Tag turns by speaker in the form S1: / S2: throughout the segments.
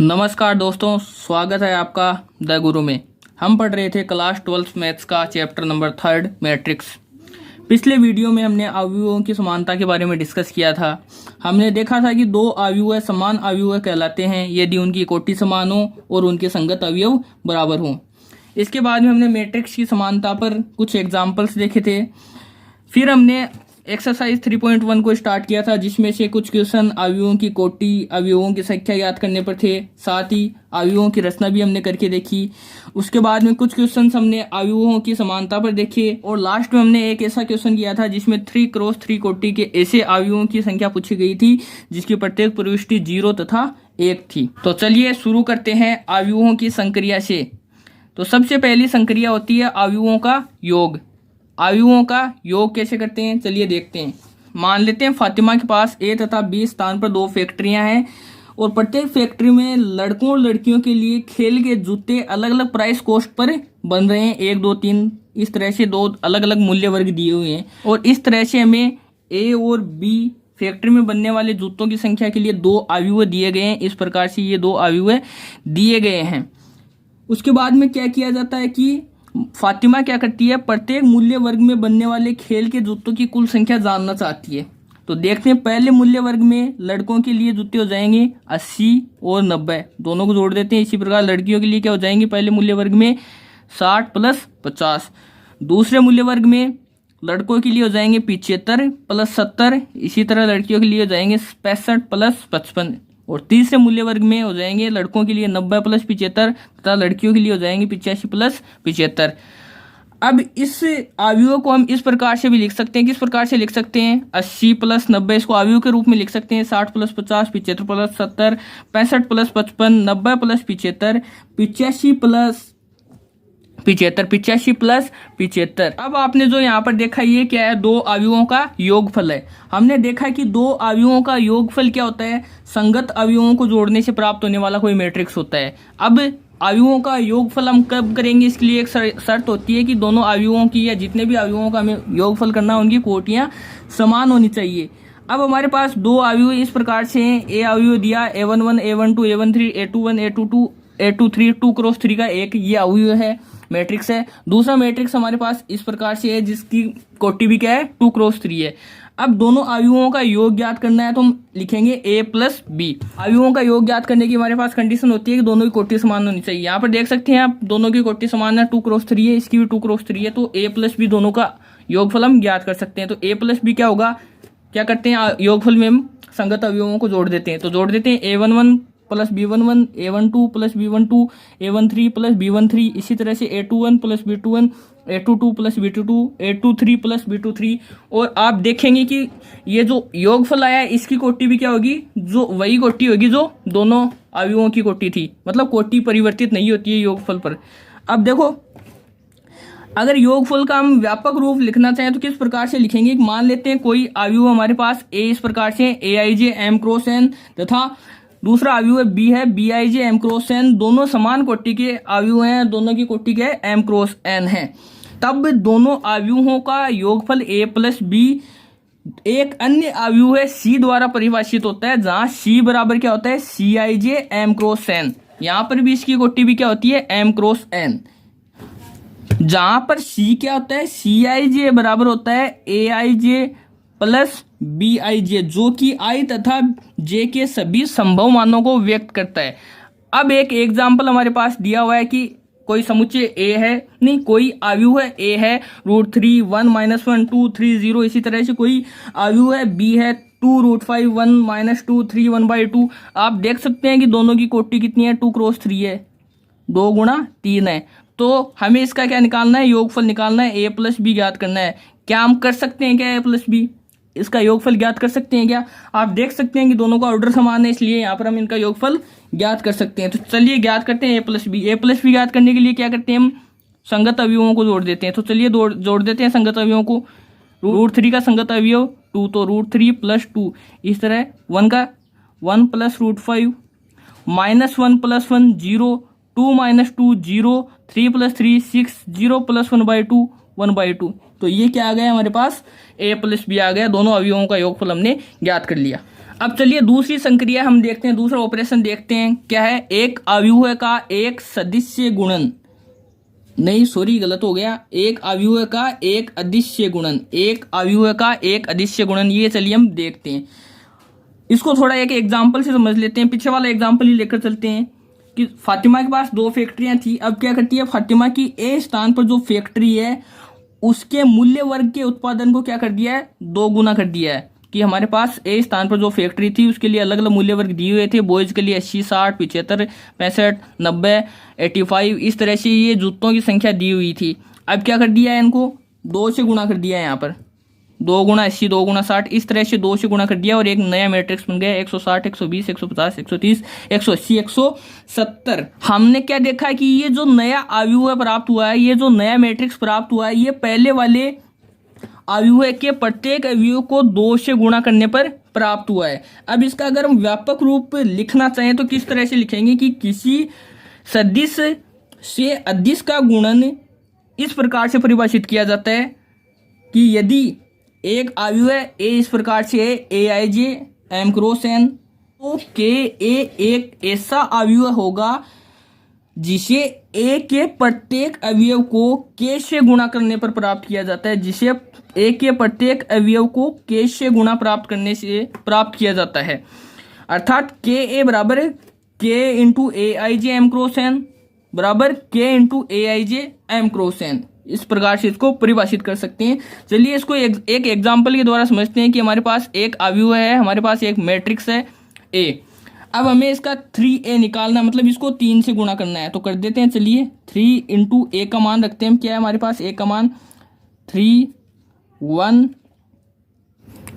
S1: नमस्कार दोस्तों, स्वागत है आपका द गुरु में। हम पढ़ रहे थे क्लास 12 मैथ्स का चैप्टर नंबर 3 मैट्रिक्स। पिछले वीडियो में हमने अवयवों की समानता के बारे में डिस्कस किया था। हमने देखा था कि दो अवयव समान अवयव कहलाते हैं यदि उनकी कोटि समान हो और उनके संगत अवयव बराबर हों। इसके बाद में हमने मैट्रिक्स की समानता पर कुछ एग्जाम्पल्स देखे थे। फिर हमने एक्सरसाइज 3.1 को स्टार्ट किया था, जिसमें से कुछ क्वेश्चन अवयवों की कोटि, अवयवों की संख्या याद करने पर थे। साथ ही अवयवों की रचना भी हमने करके देखी। उसके बाद में कुछ क्वेश्चन हमने अवयवों की समानता पर देखे और लास्ट में हमने एक ऐसा क्वेश्चन किया था जिसमें 3x3 कोटि के ऐसे अवयवों की संख्या पूछी गई थी जिसकी प्रत्येक प्रविष्टि 0 तथा 1 थी। तो चलिए शुरू करते हैं अवयवों की संक्रिया से। तो सबसे पहली संक्रिया होती है अवयवों का योग। अवयवों का योग कैसे करते हैं चलिए देखते हैं। मान लेते हैं फातिमा के पास ए तथा बी स्थान पर दो फैक्ट्रियां हैं और प्रत्येक फैक्ट्री में लड़कों और लड़कियों के लिए खेल के जूते अलग अलग प्राइस कॉस्ट पर बन रहे हैं। 1, 2, 3 इस तरह से दो अलग अलग मूल्य वर्ग दिए हुए हैं और इस तरह से हमें ए और बी फैक्ट्री में बनने वाले जूतों की संख्या के लिए दो अवयव दिए गए हैं। इस प्रकार से ये दो अवयव दिए गए हैं। उसके बाद में क्या किया जाता है कि फातिमा क्या करती है, प्रत्येक मूल्य वर्ग में बनने वाले खेल के जूतों की कुल संख्या जानना चाहती है। तो देखते हैं, पहले मूल्य वर्ग में लड़कों के लिए जूते हो जाएंगे 80 और 90, दोनों को जोड़ देते हैं। इसी प्रकार लड़कियों के लिए क्या हो जाएंगे, पहले मूल्य वर्ग में 60 प्लस 50। दूसरे मूल्य वर्ग में लड़कों के लिए हो जाएंगे 75 प्लस 70। इसी तरह लड़कियों के लिए हो जाएंगे 65 प्लस 55। और तीसरे मूल्य वर्ग में हो जाएंगे लड़कों के लिए 90 प्लस 75 तथा लड़कियों के लिए हो जाएंगे 85 प्लस 75। अब इस अवयव को हम इस प्रकार से भी लिख सकते हैं। किस प्रकार से लिख सकते हैं, 80 प्लस 90 इसको अवयव के रूप में लिख सकते हैं। 60 plus 50, 75 plus 70, 65 plus 55, 90 plus 75, 85 plus 75। अब आपने जो यहाँ पर देखा ये क्या है, दो अवयवों का योगफल है। हमने देखा कि दो अवयवों का योगफल क्या होता है, संगत अवयवों को जोड़ने से प्राप्त होने वाला कोई मैट्रिक्स होता है। अब अवयवों का योगफल हम कब करेंगे, इसके लिए एक शर्त होती है कि दोनों अवयवों की या जितने भी अवयवों का हमें योगफल करना है उनकी कोटियां समान होनी चाहिए। अब हमारे पास दो अवयव इस प्रकार से हैं। ए अवयव दिया A11, A12, A13, A21, A22, A23, 2x3 का एक ये अवयव है, मैट्रिक्स है। दूसरा मैट्रिक्स हमारे पास इस प्रकार से है जिसकी कोटि भी क्या है, 2x3 है। अब दोनों अवयवों का योग ज्ञात करना है तो हम लिखेंगे A प्लस बी। अवयवों का योग ज्ञात करने की हमारे पास कंडीशन होती है कि दोनों की कोटि समान होनी चाहिए। यहाँ पर देख सकते हैं आप, दोनों की कोटि समान है, 2x3 है, इसकी भी 2x3 है, तो A प्लस बी दोनों का योगफल हम ज्ञात कर सकते हैं। तो A प्लस बी क्या होगा, क्या करते हैं योगफल में हम संगत अवयवों को जोड़ देते हैं। तो जोड़ देते हैं A11 plus B11, A12 plus B12, A13 plus B13, इसी तरह से A21 plus B21, A22 plus B22, A23 plus B23। और आप देखेंगे कि ये जो योगफल आया है इसकी कोटि भी क्या होगी, जो वही कोटि होगी जो दोनों अवयवों की कोटि थी। मतलब कोटि परिवर्तित नहीं होती है योगफल पर। अब देखो, अगर योगफल का हम व्यापक रूप लिखना चाहें तो किस प्रकार से लिखेंगे। मान लेते हैं कोई अवयव हमारे पास A इस प्रकार से Aij M क्रॉस N तथा दूसरा अवयव B है Bij M क्रॉस N। दोनों समान कोटि के अवयव हैं, दोनों की कोटि क्या है, M क्रॉस N है। तब दोनों अवयवों का योगफल A प्लस बी एक अन्य अवयव है C द्वारा परिभाषित होता है, जहां C बराबर क्या होता है, Cij M क्रॉस N। यहाँ पर भी इसकी कोटि भी क्या होती है, M क्रॉस N। जहां पर C क्या होता है, Cij बराबर होता है Aij प्लस Bij, जो कि I तथा J के सभी संभव मानों को व्यक्त करता है। अब एक एग्जाम्पल हमारे पास दिया हुआ है कि कोई समुच्चय A है, नहीं कोई अवयव है A है √3 1 -1 2 3 0। इसी तरह से कोई अवयव है B है 2 √5 1 -2 3 1/2। आप देख सकते हैं कि दोनों की कोटि कितनी है, 2x3 है, 2 गुणा 3 है। तो हमें इसका क्या निकालना है, योगफल निकालना है, A प्लस बी ज्ञात करना है। क्या हम कर सकते हैं क्या, A प्लस बी इसका योगफल ज्ञात कर सकते हैं क्या। आप देख सकते हैं कि दोनों का ऑर्डर समान है, इसलिए यहाँ पर हम इनका योगफल ज्ञात कर सकते हैं। तो चलिए ज्ञात करते हैं A प्लस बी ज्ञात करने के लिए क्या करते हैं, हम संगत अवयवों को जोड़ देते हैं। तो चलिए जोड़ देते हैं संगत अवयवों को। √3 का संगत अवयव 2, तो √3 प्लस 2। इस तरह 1 का 1 प्लस √5 -1 प्लस 1 0, 2 - 2 0, 3 प्लस 3 6, 0 प्लस 1/2 1/2। तो ये क्या आ गया हमारे पास, A प्लस बी आ गया। दोनों अवयवों का योगफल हमने ज्ञात कर लिया। अब चलिए दूसरी संक्रिया हम देखते हैं, दूसरा ऑपरेशन देखते हैं क्या है। एक अव्यूह का एक सदिश्य गुणन, नहीं सॉरी गलत हो गया, एक अव्यूह का एक अदिश्य गुणन, एक अव्यूह का एक अदिश्य गुणन, ये चलिए हम देखते हैं। इसको थोड़ा एक एग्जाम्पल से समझ लेते हैं, पीछे वाला एग्जाम्पल ही लेकर चलते हैं कि फातिमा के पास 2 फैक्ट्रियां थी। अब क्या करती है फातिमा की ए स्थान पर जो फैक्ट्री है उसके मूल्य वर्ग के उत्पादन को क्या कर दिया है, 2 गुना कर दिया है। कि हमारे पास ए स्थान पर जो फैक्ट्री थी उसके लिए अलग अलग मूल्य वर्ग दिए हुए थे, बॉयज के लिए 80, 60, 75, 65, 90, 85, इस तरह से ये जूतों की संख्या दी हुई थी। अब क्या कर दिया है, इनको 2 से गुणा कर दिया है, यहाँ पर 2 गुणा 80, 2 गुणा 60, इस तरह से 2 से गुणा कर दिया और एक नया मैट्रिक्स बन गया 160, 120, 150, 130, 180, 170। हमने क्या देखा कि ये जो नया अव्यूह प्राप्त हुआ है, ये जो नया मैट्रिक्स प्राप्त हुआ है, ये पहले वाले अव्यूह के प्रत्येक अवयव को 2 से गुणा करने पर प्राप्त हुआ है। अब इसका अगर हम व्यापक रूप लिखना चाहें तो किस तरह से लिखेंगे कि किसी सदिश से अदिश का गुणन इस प्रकार से परिभाषित किया जाता है कि यदि एक अव्यूह ए इस प्रकार से है AIJ M क्रॉस N, तो KA एक ऐसा अव्यूह होगा जिसे A के प्रत्येक अवयव को K से गुणा करने पर प्राप्त किया जाता है, जिसे A के प्रत्येक अवयव को K से गुणा प्राप्त करने से प्राप्त किया जाता है। अर्थात KA बराबर K into AIJ M cross N बराबर K into AIJ M cross N, इस प्रकार से इसको परिभाषित कर सकते हैं। चलिए इसको एक एग्जाम्पल के द्वारा समझते हैं कि हमारे पास एक अव्यूह है, हमारे पास एक मैट्रिक्स है A। अब हमें इसका 3A निकालना, मतलब इसको 3 से गुणा करना है, तो कर देते हैं। चलिए 3 इंटू A का मान रखते हैं, क्या है हमारे पास A का मान 3, 1,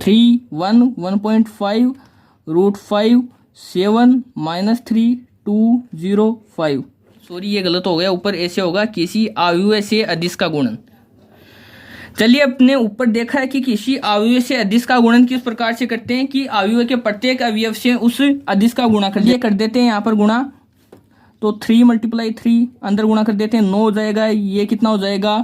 S1: 3, 1, 1.5, √5, 7, -3, 2, 0, 5। सॉरी ये गलत हो गया, ऊपर ऐसे होगा किसी अव्यूह से अदिश का गुणन। चलिए अपने ऊपर देखा है कि किसी अव्यव से अदिश का गुणन किस प्रकार से करते हैं कि अव्यव के प्रत्येक अवयव से उस अदिश का गुणा कर देते हैं यहाँ पर गुणा, तो 3 × 3 अंदर गुणा कर देते हैं, 9 हो जाएगा, ये कितना हो जाएगा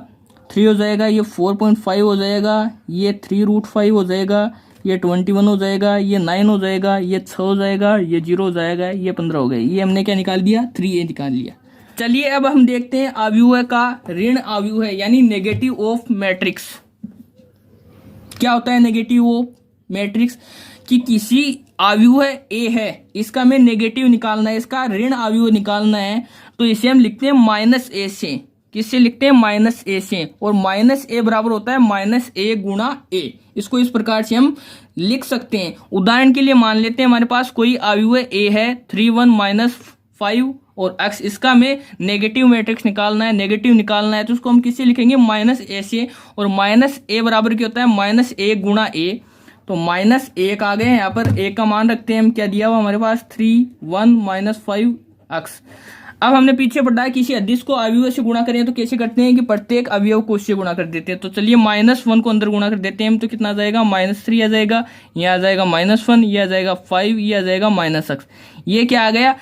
S1: 3 हो जाएगा, ये 4.5 हो जाएगा, ये 3√5 हो जाएगा, ये 21 हो जाएगा, ये 9 हो जाएगा, ये 6 हो जाएगा, ये 0 हो जाएगा, ये 15 हो गए। ये हमने क्या निकाल दिया 3A निकाल लिया। चलिए अब हम देखते हैं अव्यूह का ऋण अव्यूह है यानी नेगेटिव ऑफ मैट्रिक्स। क्या होता है नेगेटिव ऑफ मैट्रिक्स कि किसी अव्यूह A है, इसका हमें नेगेटिव निकालना है, इसका ऋण अव्यूह निकालना है, तो इसे हम लिखते हैं -A से। किससे लिखते हैं -A से, और -A बराबर होता है -A गुणा A। इसको इस प्रकार से हम लिख सकते हैं। उदाहरण के लिए मान लेते हैं हमारे पास कोई अव्यूह A है 3, 1, -5 और x, इसका हमें नेगेटिव मैट्रिक्स निकालना है, नेगेटिव निकालना है, तो उसको हम किससे लिखेंगे -A से, और -A बराबर क्या होता है -A गुणा A। तो -1 आ गए, यहाँ पर A का मान रखते हैं हम, क्या दिया हुआ हमारे पास 3, 1, -5x। अब हमने पीछे पढ़ा है किसी अदिश को अवयव से गुणा करें तो कैसे करते हैं कि प्रत्येक अवयव को उससे गुणा कर देते हैं। तो चलिए -1 को अंदर गुणा कर देते हैं हम, तो कितना आ जाएगा -3 आ जाएगा, ये आ जाएगा -1, ये आ जाएगा 5, ये आ जाएगा -x। ये क्या आ गया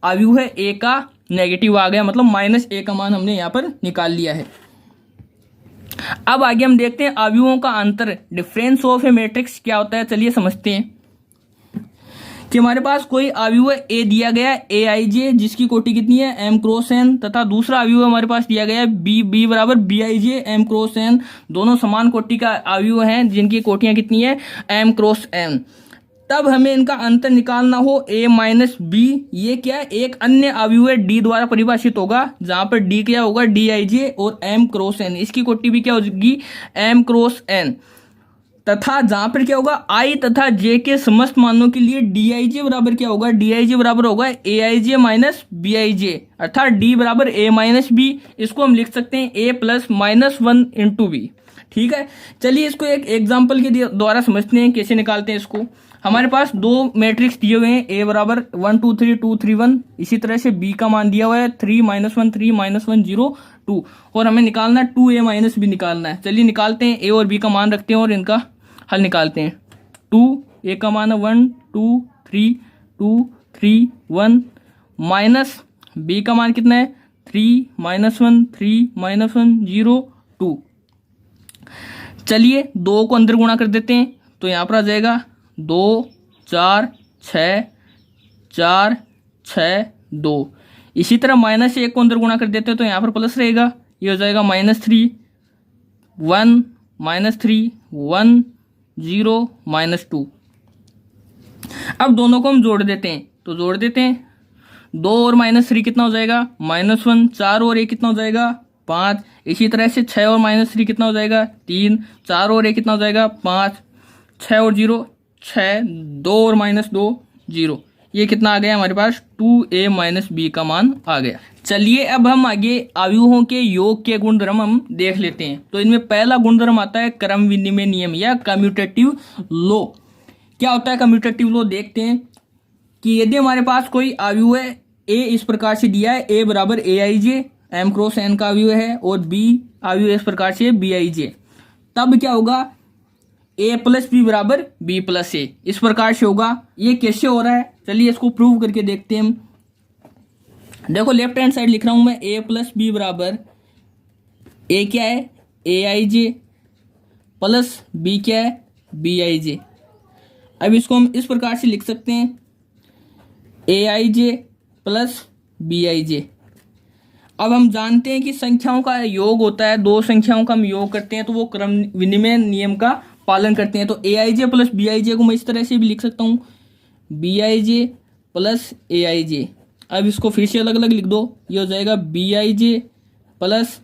S1: अव्यूह है A का नेगेटिव आ गया, मतलब -A का मान हमने यहाँ पर निकाल लिया है। अब आगे हम देखते हैं अव्यूहों का अंतर, डिफरेंस ऑफ ए मैट्रिक्स क्या होता है। चलिए समझते हैं कि हमारे पास कोई अव्यूह A दिया गया है AIJ, जिसकी कोटि कितनी है M क्रॉस N, तथा दूसरा अव्यूह हमारे पास दिया गया है B बराबर BIJ M क्रॉस N। दोनों समान कोटि का अव्यूह हैं जिनकी कोटियां कितनी है M क्रॉस N। तब हमें इनका अंतर निकालना हो A माइनस B, ये क्या है एक अन्य अव्यूह D द्वारा परिभाषित होगा, जहां पर D क्या होगा DIJ और M क्रॉस N, इसकी कोटि भी क्या होगी M क्रॉस N, तथा जहां पर क्या होगा I तथा J के समस्त मानों के लिए DIJ बराबर क्या होगा DIJ बराबर होगा AIJ माइनस BIJ, अर्थात D बराबर A माइनस B। इसको हम लिख सकते हैं A प्लस -1 इंटू B। ठीक है, चलिए इसको एक एग्जाम्पल के द्वारा समझते हैं कैसे निकालते हैं इसको। हमारे पास दो मैट्रिक्स दिए हुए हैं A बराबर 1 2 3 2 3 1, इसी तरह से B का मान दिया हुआ है 3 -1 3 -1 0 2, और हमें निकालना है 2A माइनस B निकालना है। चलिए निकालते हैं, A और B का मान रखते हैं और इनका हल निकालते हैं। 2A का मान है 1 2 3 2 3 1, माइनस B का मान कितना है 3 -1 3 -1 0 2। चलिए 2 को अंदर गुणा कर देते हैं, तो यहाँ पर आ जाएगा 2 4 6 4 6 2। इसी तरह -1 को अंदर गुणा कर देते हैं तो यहाँ पर प्लस रहेगा, ये हो जाएगा -3 1 -3 1 0 -2। अब दोनों को हम जोड़ देते हैं, तो जोड़ देते हैं 2 और -3 कितना हो जाएगा -1, 4 और 1 कितना हो जाएगा 5। इसी तरह से 6 और -3 कितना हो जाएगा 3, 4 और 1 कितना हो जाएगा 5, 6 और 0 6, 2 और -2 0। ये कितना आ गया हमारे पास 2a - b का मान आ गया। चलिए अब हम आगे अवयवों के योग के गुणधर्म हम देख लेते हैं। तो इनमें पहला गुणधर्म आता है क्रम विनिमय नियम या कम्यूटेटिव लॉ। क्या होता है कम्यूटेटिव लॉ, देखते हैं कि यदि हमारे पास कोई अवयव है a इस प्रकार से दिया है, a बराबर aij m क्रॉस n का अवयव है, और b अवयव इस प्रकार से bij, तब क्या होगा a प्लस बी बराबर b प्लस ए, इस प्रकार से होगा। ये कैसे हो रहा है, चलिए इसको प्रूव करके देखते हैं हम। देखो लेफ्ट हैंड साइड लिख रहा हूं मैं, a प्लस बी बराबर a क्या है aij प्लस b क्या है bij। अब इसको हम इस प्रकार से लिख सकते हैं aij प्लस bij। अब हम जानते हैं कि संख्याओं का योग होता है, दो संख्याओं का हम योग करते हैं तो वो क्रम विनिमय नियम का पालन करते हैं। तो aij प्लस bij को मैं इस तरह से भी लिख सकता हूँ bij प्लस aij। अब इसको फिर से अलग अलग लिख दो, ये हो जाएगा bij प्लस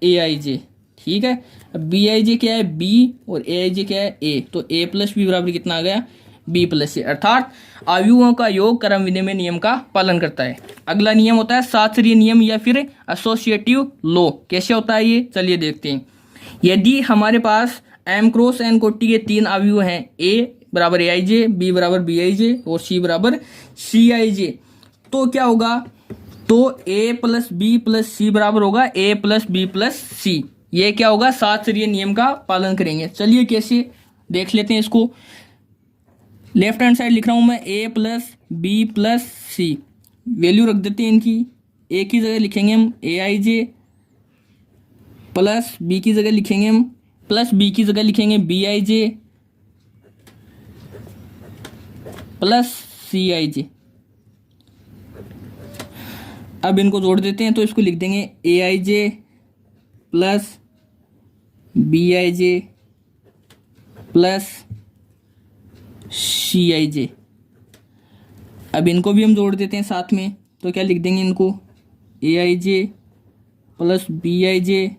S1: aij, ठीक है। अब bij क्या है b और aij क्या है a, तो a प्लस b बराबर कितना आ गया b प्लस ए, अर्थात अवयवों का योग क्रम विनिमय नियम का पालन करता है। अगला नियम होता है शास्त्रीय नियम या फिर एसोसिएटिव लॉ। कैसे होता है ये, चलिए देखते हैं। यदि हमारे पास m क्रॉस n कोटि के 3 अवयव हैं, a बराबर aij, b बराबर bij और c बराबर cij, तो क्या होगा, तो a plus b plus c बराबर होगा a plus b plus c। ये क्या होगा शास्त्रीय नियम का पालन करेंगे। चलिए कैसे देख लेते हैं इसको। लेफ्ट हैंड साइड लिख रहा हूं मैं a plus B plus C, value रख देते हैं इनकी। a की जगह लिखेंगे हम aij प्लस b की जगह लिखेंगे हम प्लस b की जगह लिखेंगे bij प्लस cij। अब इनको जोड़ देते हैं तो इसको लिख देंगे aij plus bij plus cij। अब इनको भी हम जोड़ देते हैं साथ में, तो क्या लिख देंगे इनको aij plus bij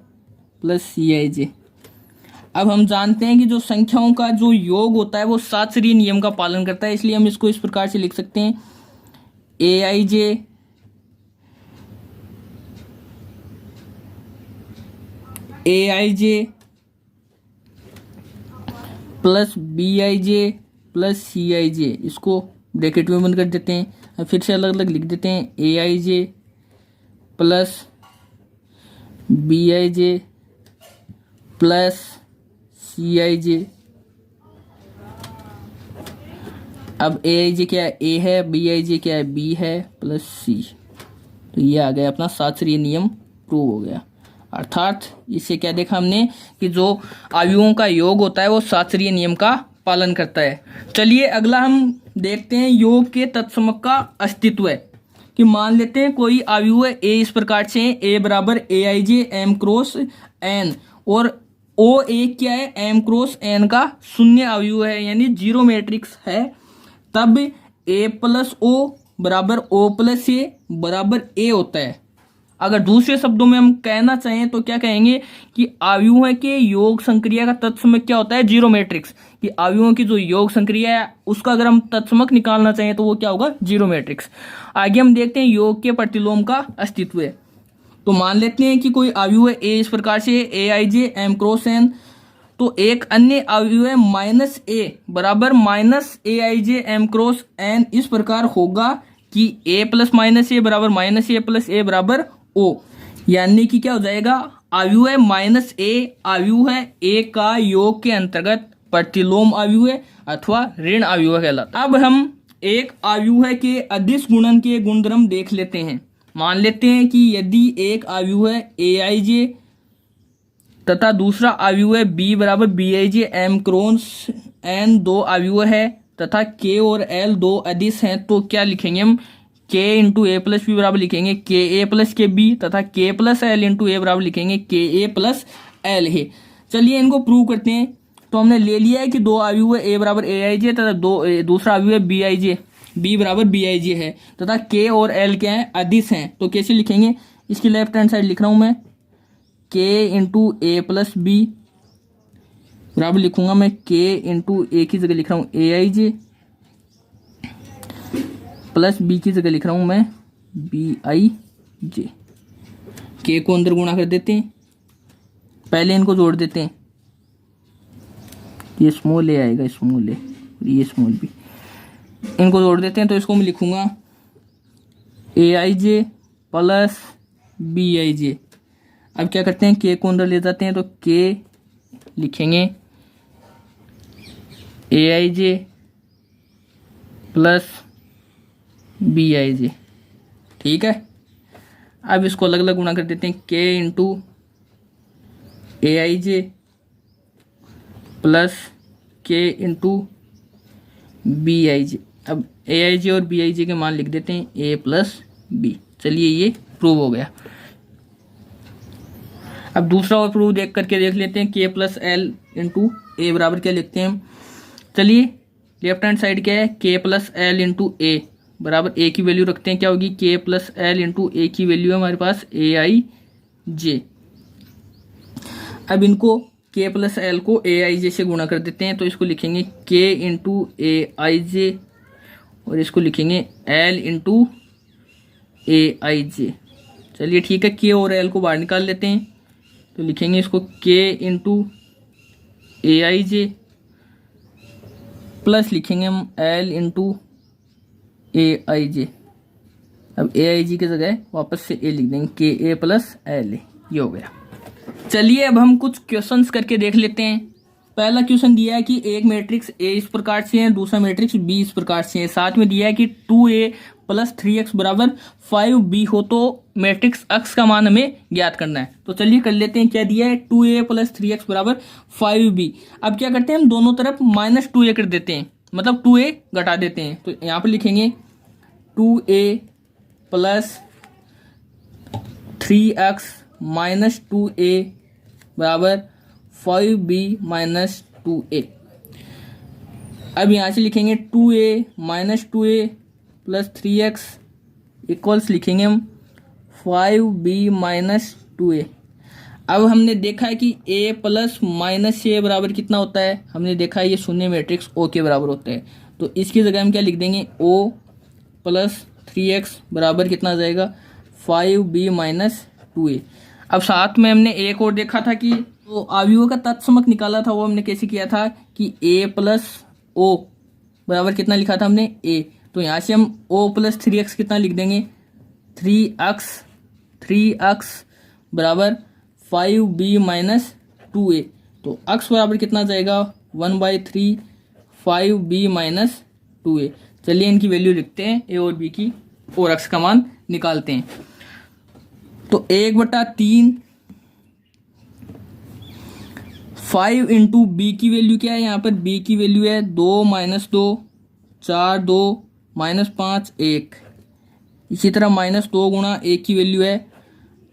S1: plus cij। अब हम जानते हैं कि जो संख्याओं का जो योग होता है वो शास्त्रीय नियम का पालन करता है, इसलिए हम इसको इस प्रकार से लिख सकते हैं aij plus bij plus cij, इसको ब्रैकेट में बंद कर देते हैं। अब फिर से अलग अलग लिख देते हैं aij plus bij plus cij। अब aij क्या है a है, bij क्या है b है प्लस c, तो ये आ गया अपना शास्त्रीय नियम प्रूव हो गया। अर्थात इससे क्या देखा हमने कि जो अवयवों का योग होता है वो शास्त्रीय नियम का पालन करता है। चलिए अगला हम देखते हैं योग के तत्समक का अस्तित्व है। कि मान लेते हैं कोई अवयव है a इस प्रकार से a बराबर aij m क्रॉस n, और o एक क्या है m क्रॉस n का शून्य अवयव है यानी जीरो मैट्रिक्स है, तब a प्लस o बराबर o प्लस a बराबर a होता है। अगर दूसरे शब्दों में हम कहना चाहें तो क्या कहेंगे कि अवयवों के योग संक्रिया का तत्समक क्या होता है जीरो मैट्रिक्स, कि अवयवों की जो योग संक्रिया है उसका अगर हम तत्समक निकालना चाहें तो वो क्या होगा जीरो मैट्रिक्स। आगे हम देखते हैं योग के प्रतिलोम का अस्तित्व है। तो मान लेते हैं कि कोई अवयव है a इस प्रकार से aij m क्रॉस n, तो एक अन्य अवयव है माइनस a बराबर minus aij m cross n, इस प्रकार होगा कि a प्लस माइनस a बराबर माइनस a प्लस a बराबर o, यानी कि क्या हो जाएगा अवयव है माइनस a अवयव है a का योग के अंतर्गत प्रतिलोम अवयव है अथवा ऋण अवयव कहलाता। अब हम एक अवयव है के अदिश गुणन के गुणधर्म देख लेते हैं। मान लेते हैं कि यदि एक अवयव है aij तथा दूसरा अवयव है b बराबर bij m क्रॉस n, दो अवयव है तथा के और एल दो अदिश हैं तो क्या लिखेंगे हम, के इंटू ए प्लस बी बराबर लिखेंगे के ए प्लस के बी, तथा के प्लस एल इंटू ए बराबर लिखेंगे के ए प्लस एल है। चलिए इनको प्रूव करते हैं। तो हमने ले लिया है कि दो अवयव है, ए बराबर ए आई जे तथा दूसरा अवयव है बी आई जे, बी बराबर बी आई जे है, तथा के और एल क्या है, अदिश हैं। तो कैसे लिखेंगे, इसकी लेफ्ट हैंड साइड लिख रहा हूं मैं, के इंटू ए प्लस बी बराबर लिखूंगा मैं के इंटू ए की जगह लिख रहा हूं ए आई जे, प्लस बी की जगह लिख रहा हूं मैं बी आई जे। के को अंदर गुणा कर देते हैं, पहले इनको जोड़ देते हैं, ये स्मॉल ए आएगा, स्मॉल ए और ये स्मॉल बी, इनको जोड़ देते हैं। तो इसको मैं लिखूंगा ए आई जे प्लस बी आई जे। अब क्या करते हैं, के को अंदर ले जाते हैं, तो के लिखेंगे ए आई जे प्लस बी आई जे, ठीक है। अब इसको अलग अलग गुणा कर देते हैं, के इंटू ए आई जे प्लस के इंटू बी आई जे। अब ए आई जे और बी आई जे के मान लिख देते हैं ए प्लस बी। चलिए ये प्रूव हो गया। अब दूसरा और प्रूव देख करके देख लेते हैं, के प्लस एल इंटू ए बराबर क्या लिखते हैं हम। चलिए लेफ्ट हैंड साइड क्या है, के प्लस एल इंटू ए बराबर ए की वैल्यू रखते हैं, क्या होगी, के प्लस एल इंटू ए की वैल्यू है हमारे पास ए आई जे। अब इनको के प्लस एल को ए आई जे से गुणा कर देते हैं, तो इसको लिखेंगे के इंटू ए आई जे और इसको लिखेंगे एल इंटू ए आई जे। चलिए ठीक है, के और एल को बाहर निकाल लेते हैं, तो लिखेंगे इसको के इंटू ए आई जे प्लस लिखेंगे हम एल इंटू ए आई जे। अब ए आई जी की जगह वापस से ए लिख देंगे, के ए प्लस एल, ये हो गया। चलिए अब हम कुछ क्वेश्चंस करके देख लेते हैं। पहला क्वेश्चन दिया है कि एक मैट्रिक्स ए इस प्रकार से है, दूसरा मैट्रिक्स बी इस प्रकार से है, साथ में दिया है कि 2a प्लस 3x बराबर 5b हो तो मैट्रिक्स x का मान हमें ज्ञात करना है। तो चलिए कर लेते हैं, क्या दिया है, 2a प्लस 3x बराबर 5b। अब क्या करते हैं, हम दोनों तरफ माइनस 2a कर देते हैं, मतलब 2a घटा देते हैं। तो यहाँ पर लिखेंगे 2a plus 3x minus 2a बराबर 5b माइनस 2a। अब यहाँ से लिखेंगे 2a minus 2a plus 3x equals लिखेंगे हम 5b माइनस 2a। अब हमने देखा है कि a प्लस माइनस a बराबर कितना होता है, हमने देखा है ये शून्य मैट्रिक्स O के बराबर होता है। तो इसकी जगह हम क्या लिख देंगे, O प्लस 3x बराबर कितना आ जाएगा, 5b माइनस 2a। अब साथ में हमने एक और देखा था कि तो अवयवों का तत्समक निकाला था, वो हमने कैसे किया था कि a प्लस o बराबर कितना लिखा था हमने, a। तो यहाँ से हम o प्लस 3x कितना लिख देंगे, 3x बराबर 5b माइनस 2a। तो x बराबर कितना आ जाएगा, 1/3 5b माइनस 2a। चलिए इनकी वैल्यू लिखते हैं, a और b की, और x का मान निकालते हैं। तो 1/3 5 इंटू बी की वैल्यू क्या है, यहाँ पर b की वैल्यू है 2 माइनस 2 4 2 माइनस 5 1। इसी तरह माइनस 2 गुणा a की वैल्यू है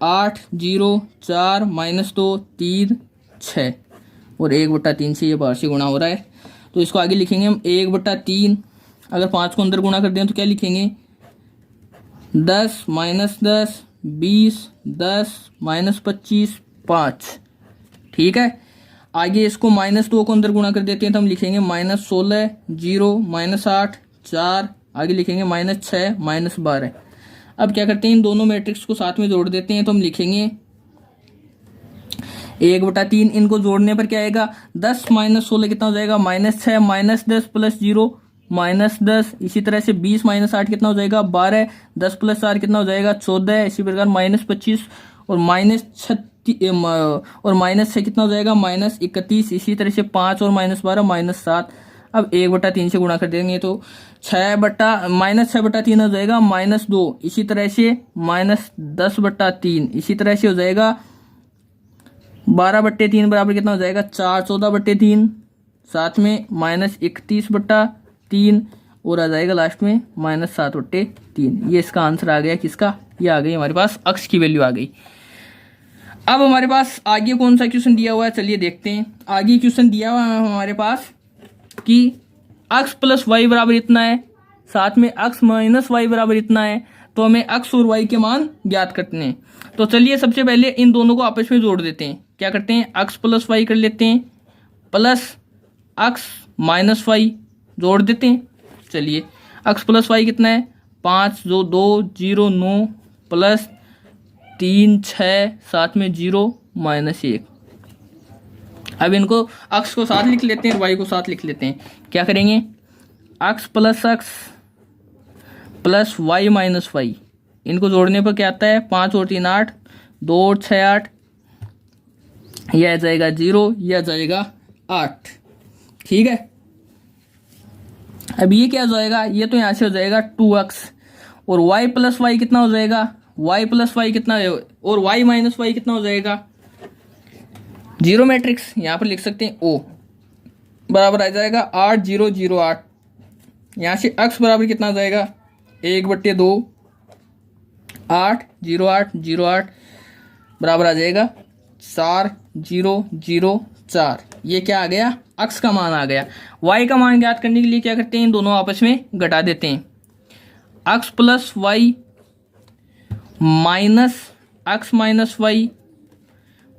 S1: 8 0 4 माइनस 2 3 6 और 1/3 से ये बाहर से गुणा हो रहा है। तो इसको आगे लिखेंगे हम 1/3। अगर 5 को अंदर गुणा कर दें तो क्या लिखेंगे, 10 माइनस 10 20 10 माइनस 25 5। ठीक है, आगे इसको माइनस 2 को अंदर गुणा कर देते हैं तो हम लिखेंगे माइनस 16 0 माइनस 8 4, आगे लिखेंगे माइनस 6 माइनस 12। अब क्या करते हैं, इन दोनों मैट्रिक्स को साथ में जोड़ देते हैं, तो हम लिखेंगे 1/3। इनको जोड़ने पर क्या आएगा, 10 माइनस 16 कितना हो जाएगा, माइनस 6 माइनस 10 प्लस 0 माइनस 10। इसी तरह से 20 माइनस 8 कितना हो जाएगा, 12। 10 प्लस 4 कितना हो जाएगा, 14। इसी प्रकार माइनस 25 और माइनस 6 कितना हो जाएगा, माइनस 31। इसी तरह से 5 और माइनस 12 माइनस 7। अब 1/3 से गुणा कर देंगे तो माइनस 6/3 हो जाएगा माइनस 2। इसी तरह से माइनस 10/3। इसी तरह से हो जाएगा 12/3 बराबर कितना हो जाएगा, 4। 14/3 साथ में माइनस 31/3 3 और आ जाएगा लास्ट में -7/3। ये इसका आंसर आ गया किसका, ये आ गई हमारे पास अक्स की वैल्यू आ गई। अब हमारे पास आगे कौन सा क्वेश्चन दिया हुआ है, चलिए देखते हैं। आगे क्वेश्चन दिया हुआ है हमारे पास कि अक्स प्लस वाई बराबर इतना है, साथ में अक्स माइनस वाई बराबर इतना है, तो हमें अक्स और वाई के मान ज्ञात करने हैं। तो चलिए सबसे पहले इन दोनों को आपस में जोड़ देते हैं। क्या करते हैं, अक्स प्लस वाई कर लेते हैं, प्लस अक्स माइनस वाई जोड़ देते हैं। चलिए अक्स प्लस वाई कितना है, 5 2 2 0 9 प्लस 3 6 साथ में 0 -1। अब इनको अक्स को साथ लिख लेते हैं और वाई को साथ लिख लेते हैं। क्या करेंगे, अक्स प्लस वाई माइनस वाई, इनको जोड़ने पर क्या आता है, 5 और 3 8, 2 और 6 8, यह आ जाएगा 0, यह आ जाएगा 8। ठीक है, अब ये क्या हो जाएगा, ये तो यहां से हो जाएगा 2x और y प्लस वाई कितना हो जाएगा, y प्लस वाई कितना और y माइनस वाई कितना हो जाएगा, 0 मैट्रिक्स यहां पर लिख सकते हैं O बराबर आ जाएगा 8 0 0 8। यहां से x बराबर कितना आ जाएगा, 1/2 8 0 8 0 8 बराबर आ जाएगा 4 0 0 4। ये क्या आ गया, अक्स का मान आ गया। y का मान ज्ञात करने के लिए क्या करते हैं, इन दोनों आपस में घटा देते हैं। X plus y minus x minus y,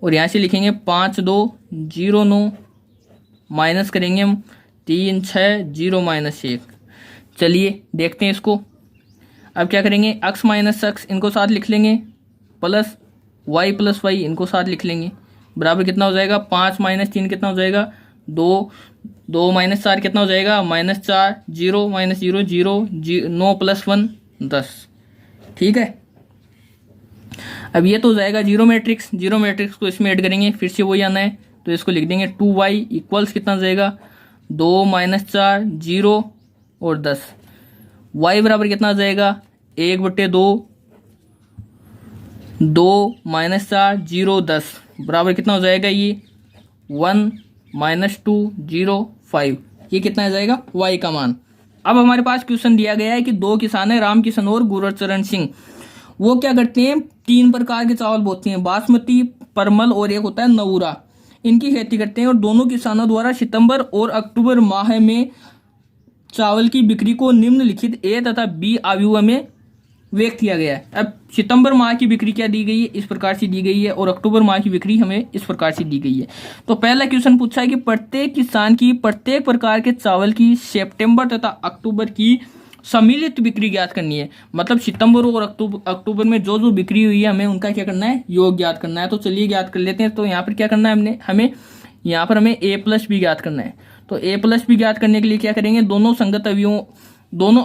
S1: और यहाँ से लिखेंगे 5 2 0 9 माइनस करेंगे हम 3 6 0 -1। चलिए देखते हैं इसको। अब क्या करेंगे, अक्स माइनस अक्स इनको साथ लिख लेंगे, प्लस वाई प्लस वाई इनको साथ लिख लेंगे, बराबर कितना हो जाएगा, 5 -3 कितना हो जाएगा, 2 2 -4 कितना हो जाएगा, -4 0 -0 0 9 + 1 10। ठीक है, अब ये तो हो जाएगा 0 मैट्रिक्स। 0 मैट्रिक्स को इसमें ऐड करेंगे, फिर से वही आना है, तो इसको लिख देंगे 2y इक्वल्स कितना हो जाएगा, 2 -4 0 और 10। y बराबर कितना हो जाएगा, 1/2 2 -4 0 10 बराबर कितना हो जाएगा, ये 1 -2 0 5। ये कितना आ जाएगा, y का मान। अब हमारे पास क्वेश्चन दिया गया है कि 2 किसान है, राम किशन और गुरचरण सिंह। वो क्या करते हैं, 3 प्रकार के चावल बोते हैं, बासमती, परमल और एक होता है नवूरा। इनकी खेती करते हैं और दोनों किसानों द्वारा सितंबर और अक्टूबर माह में चावल की बिक्री को निम्नलिखित ए तथा बी आयु में व्यक्त किया गया है। अब सितंबर माह की बिक्री क्या दी गई है, इस प्रकार से दी गई है, और अक्टूबर माह की बिक्री हमें इस प्रकार से दी गई है। तो पहला क्वेश्चन पूछा है कि प्रत्येक किसान की प्रत्येक प्रकार के चावल की सितंबर तथा अक्टूबर की सम्मिलित बिक्री ज्ञात करनी है। मतलब सितंबर और अक्टूबर में जो जो बिक्री हुई है हमें उनका क्या करना है, योग ज्ञात करना है। तो चलिए ज्ञात कर लेते हैं। तो यहाँ पर क्या करना है, हमें यहाँ पर हमें a प्लस बी ज्ञात करना है। तो a प्लस बी ज्ञात करने के लिए क्या करेंगे, दोनों संगत अवयवों दोनों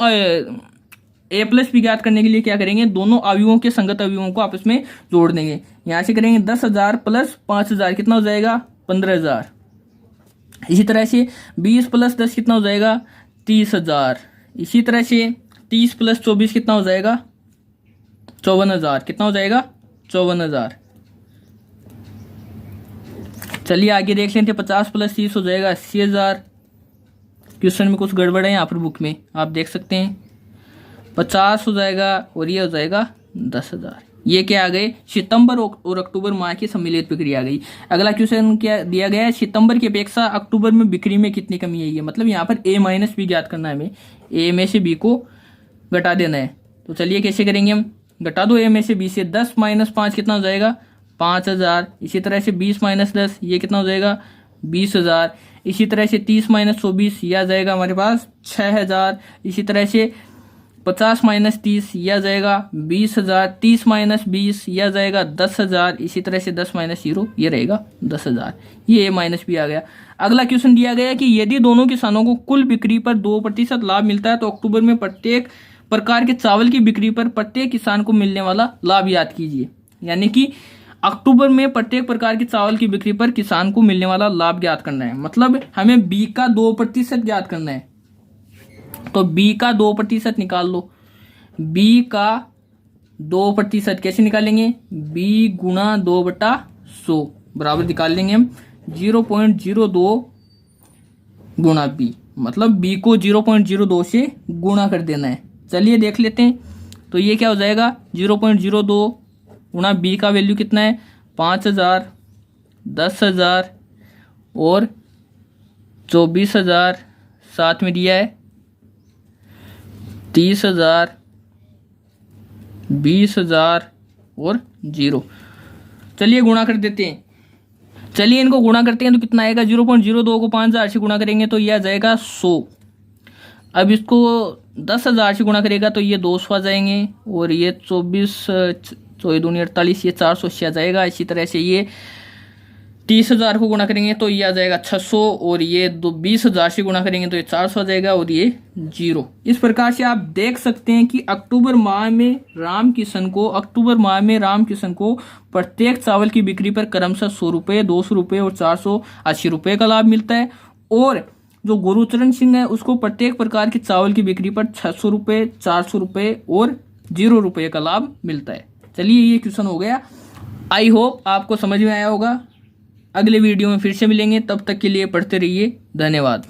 S1: a प्लस बी ज्ञात करने के लिए क्या करेंगे, दोनों अवयवों के संगत अवयवों को आपस में जोड़ देंगे। यहाँ से करेंगे 10,000 प्लस 5,000 कितना हो जाएगा, 15,000। इसी तरह से 20 प्लस 10 कितना हो जाएगा, 30,000। इसी तरह से 30 प्लस 24 कितना हो जाएगा, 54,000। कितना हो जाएगा, 54,000। चलिए आगे देख लेते हैं। 50 प्लस 30 हो जाएगा 80,000। क्वेश्चन में कुछ गड़बड़ है यहाँ पर बुक में, आप देख सकते हैं। 50 हो जाएगा और ये हो जाएगा 10,000। ये क्या आ गए, सितंबर और अक्टूबर माह की सम्मिलित बिक्री आ गई। अगला क्वेश्चन क्या दिया गया है, सितंबर की अपेक्षा अक्टूबर में बिक्री में कितनी कमी आई है। मतलब यहाँ पर a माइनस बी ज्ञात करना है हमें, a में से b को घटा देना है। तो चलिए कैसे करेंगे हम, घटा दो a में से b से। 10 माइनस 5 कितना हो जाएगा, 5,000। इसी तरह से 20 माइनस 10 ये कितना हो जाएगा, 20,000। इसी तरह से 30 माइनस 24 यह आ जाएगा हमारे पास 6,000। इसी तरह से 50 माइनस 30 यह आ जाएगा 20,000। 30 माइनस 20 यह आ जाएगा 10,000। इसी तरह से 10 माइनस 0 ये रहेगा 10,000। ये a माइनस बी आ गया। अगला क्वेश्चन दिया गया है कि यदि दोनों किसानों को कुल बिक्री पर 2% लाभ मिलता है तो अक्टूबर में प्रत्येक प्रकार के चावल की बिक्री पर प्रत्येक किसान को मिलने वाला लाभ याद कीजिए। यानी कि अक्टूबर में प्रत्येक प्रकार के चावल की बिक्री पर किसान को मिलने वाला लाभ ज्ञात करना है। मतलब हमें b का 2% ज्ञात करना है। तो b का 2% निकाल लो। b का 2% कैसे निकालेंगे, b गुणा 2/100 बराबर निकाल लेंगे हम 0.02 गुणा बी, मतलब बी को 0.02 से गुणा कर देना है। चलिए देख लेते हैं। तो ये क्या हो जाएगा, 0.02 गुणा बी का वैल्यू कितना है, 5000, 10,000 और 24,000, साथ में दिया है 30,000, 20,000 और 0। चलिए गुणा कर देते हैं। चलिए इनको गुणा करते हैं तो कितना आएगा, 0.02 को 5000 से गुणा करेंगे तो ये आ जाएगा 100। अब इसको 10,000 से गुणा करेगा तो ये 200 आ जाएंगे, और ये 24 चौबीस दूनी 48, ये 480 आ जाएगा। इसी तरह से ये 30,000 को गुणा करेंगे तो ये आ जाएगा 600, और ये 20,000 से गुणा करेंगे तो ये 400 आ जाएगा, और ये 0। इस प्रकार से आप देख सकते हैं कि अक्टूबर माह में राम किशन को प्रत्येक चावल की बिक्री पर क्रमशः 100 रुपये, 200 रुपये और 480 रुपये का लाभ मिलता है। और जो गुरुचरण सिंह है उसको प्रत्येक प्रकार के चावल की बिक्री पर 600 रुपये, 400 रुपये और 0 रुपये का लाभ मिलता है। चलिए ये क्वेश्चन हो गया। आई होप आपको समझ में आया होगा। अगले वीडियो में फिर से मिलेंगे, तब तक के लिए पढ़ते रहिए। धन्यवाद।